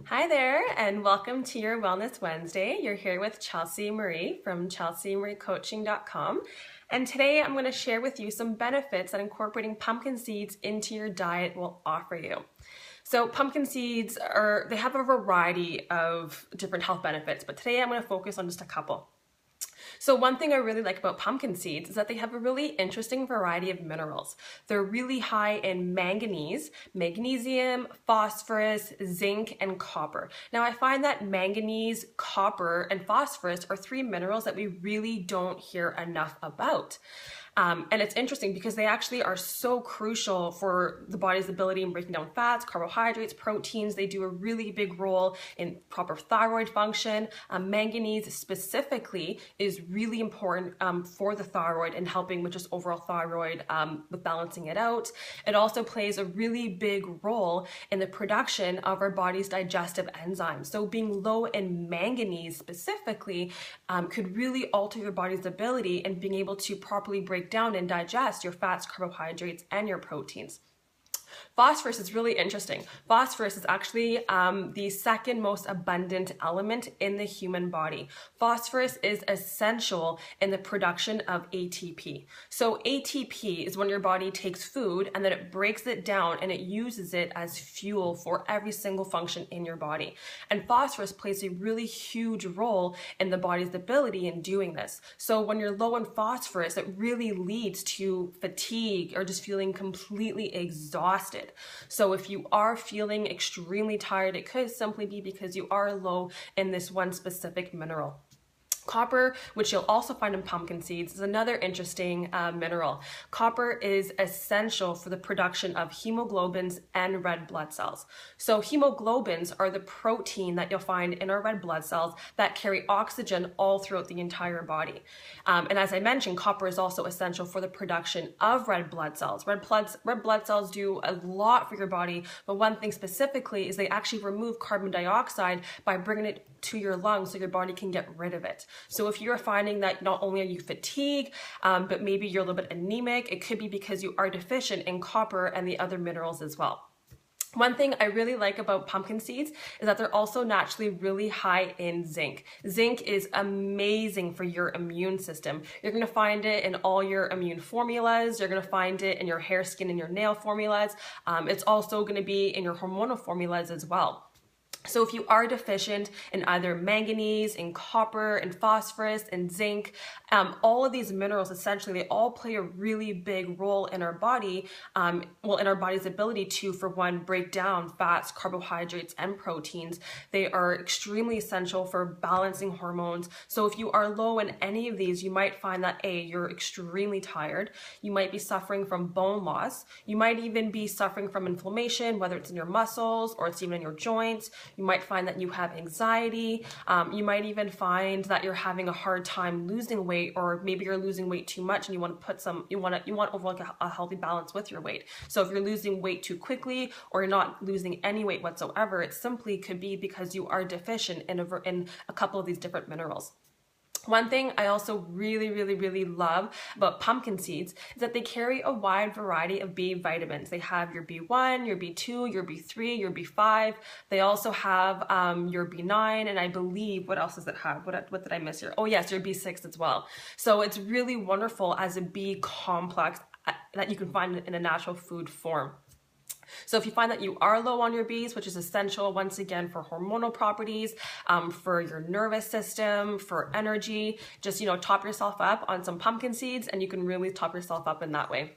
Hi there, and welcome to your Wellness Wednesday. You're here with Chelsea Marie from chelseamariecoaching.com. And today I'm going to share with you some benefits that incorporating pumpkin seeds into your diet will offer you. So pumpkin seeds they have a variety of different health benefits, but today I'm going to focus on just a couple. So one thing I really like about pumpkin seeds is that they have a really interesting variety of minerals. They're really high in manganese, magnesium, phosphorus, zinc, and copper. Now I find that manganese, copper, and phosphorus are three minerals that we really don't hear enough about. And it's interesting because they actually are so crucial for the body's ability in breaking down fats, carbohydrates, proteins. They do a really big role in proper thyroid function. Manganese specifically is really important for the thyroid and helping with just overall thyroid with balancing it out. It also plays a really big role in the production of our body's digestive enzymes. So being low in manganese specifically could really alter your body's ability in being able to properly break down and digest your fats, carbohydrates, and your proteins. Phosphorus is really interesting. Phosphorus is actually the second most abundant element in the human body. Phosphorus is essential in the production of ATP. So ATP is when your body takes food and then it breaks it down and it uses it as fuel for every single function in your body. And phosphorus plays a really huge role in the body's ability in doing this. So when you're low in phosphorus, it really leads to fatigue or just feeling completely exhausted. So if you are feeling extremely tired, it could simply be because you are low in this one specific mineral. Copper, which you'll also find in pumpkin seeds, is another interesting mineral. Copper is essential for the production of hemoglobins and red blood cells. So hemoglobins are the protein that you'll find in our red blood cells that carry oxygen all throughout the entire body. And as I mentioned, copper is also essential for the production of red blood cells. Red blood cells do a lot for your body, but one thing specifically is they actually remove carbon dioxide by bringing it to your lungs so your body can get rid of it. So if you're finding that not only are you fatigued, but maybe you're a little bit anemic, it could be because you are deficient in copper and the other minerals as well. One thing I really like about pumpkin seeds is that they're also naturally really high in zinc. Zinc is amazing for your immune system. You're going to find it in all your immune formulas. You're going to find it in your hair, skin, and your nail formulas. It's also going to be in your hormonal formulas as well. So if you are deficient in either manganese, in copper, in phosphorus, and zinc, all of these minerals, essentially, they all play a really big role in our body, in our body's ability to, for one, break down fats, carbohydrates, and proteins. They are extremely essential for balancing hormones. So if you are low in any of these, you might find that you're extremely tired. You might be suffering from bone loss. You might even be suffering from inflammation, whether it's in your muscles or it's even in your joints. You might find that you have anxiety. You might even find that you're having a hard time losing weight, or maybe you're losing weight too much and you want to put you want overall a healthy balance with your weight. So if you're losing weight too quickly or you're not losing any weight whatsoever, it simply could be because you are deficient in a couple of these different minerals. One thing I also really love about pumpkin seeds is that they carry a wide variety of B vitamins. They have your B1, your B2, your B3, your B5. They also have your B9, and I believe, what else does it have? What did I miss here? Oh yes, your B6 as well. So it's really wonderful as a B complex that you can find in a natural food form. So if you find that you are low on your Bs, which is essential once again for hormonal properties, for your nervous system, for energy, just, top yourself up on some pumpkin seeds and you can really top yourself up in that way.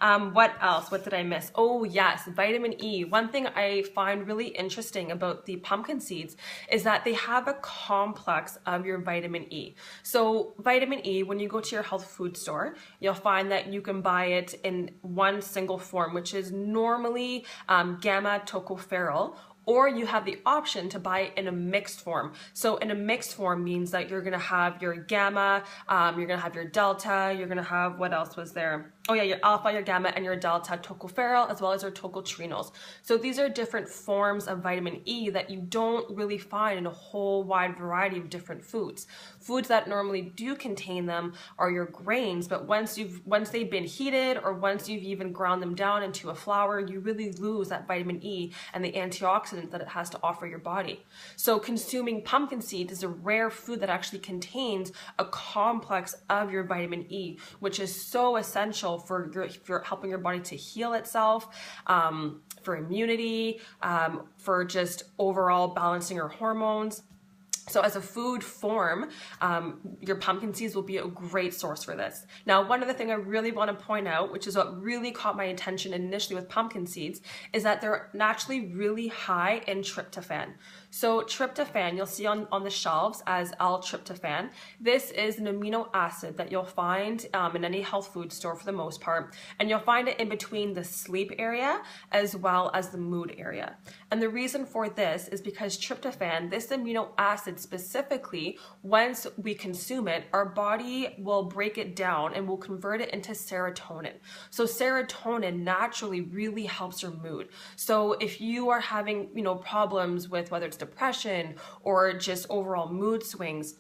What else? What did I miss? Oh yes, vitamin E. One thing I find really interesting about the pumpkin seeds is that they have a complex of your vitamin E. So vitamin E, when you go to your health food store, you'll find that you can buy it in one single form, which is normally gamma tocopherol, or you have the option to buy it in a mixed form. So in a mixed form means that you're gonna have your gamma, you're gonna have your delta, you're gonna have, what else was there? your alpha, your gamma, and your delta tocopherol, as well as your tocotrienols. So these are different forms of vitamin E that you don't really find in a whole wide variety of different foods. Foods that normally do contain them are your grains, but once they've been heated, or once you've even ground them down into a flour, you really lose that vitamin E and the antioxidants that it has to offer your body. So consuming pumpkin seeds is a rare food that actually contains a complex of your vitamin E, which is so essential for helping your body to heal itself, for immunity, for just overall balancing your hormones. So as a food form, your pumpkin seeds will be a great source for this. Now, one other thing I really want to point out, which is what really caught my attention initially with pumpkin seeds, is that they're naturally really high in tryptophan. So tryptophan, you'll see on the shelves as L-tryptophan. This is an amino acid that you'll find in any health food store for the most part, and you'll find it in between the sleep area as well as the mood area. And the reason for this is because tryptophan, this amino acid specifically, once we consume it, our body will break it down and will convert it into serotonin. So serotonin naturally really helps your mood. So if you are having, problems with whether it's depression or just overall mood swings,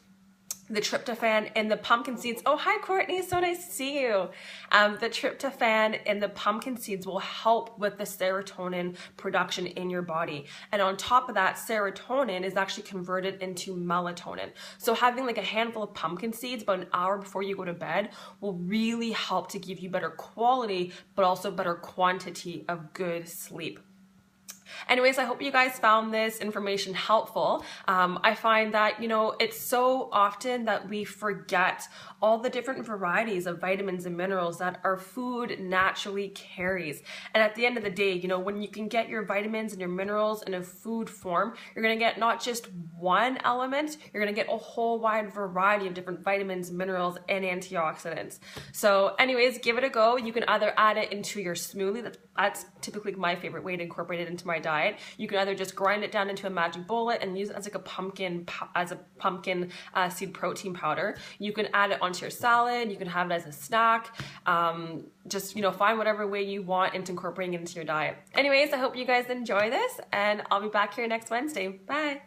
the tryptophan in the pumpkin seeds, oh hi Courtney, so nice to see you. The tryptophan in the pumpkin seeds will help with the serotonin production in your body. And on top of that, serotonin is actually converted into melatonin. So having like a handful of pumpkin seeds about an hour before you go to bed will really help to give you better quality, but also better quantity of good sleep. Anyways, I hope you guys found this information helpful. I find that, it's so often that we forget all the different varieties of vitamins and minerals that our food naturally carries. And at the end of the day, when you can get your vitamins and your minerals in a food form, you're going to get not just one element, you're going to get a whole wide variety of different vitamins, minerals, and antioxidants. So anyways, give it a go. You can either add it into your smoothie. That's typically my favorite way to incorporate it into my diet. You can either just grind it down into a magic bullet and use it as like a pumpkin seed protein powder. You can add it onto your salad. You can have it as a snack. Just find whatever way you want into incorporating it into your diet. Anyways, I hope you guys enjoy this, and I'll be back here next Wednesday. Bye.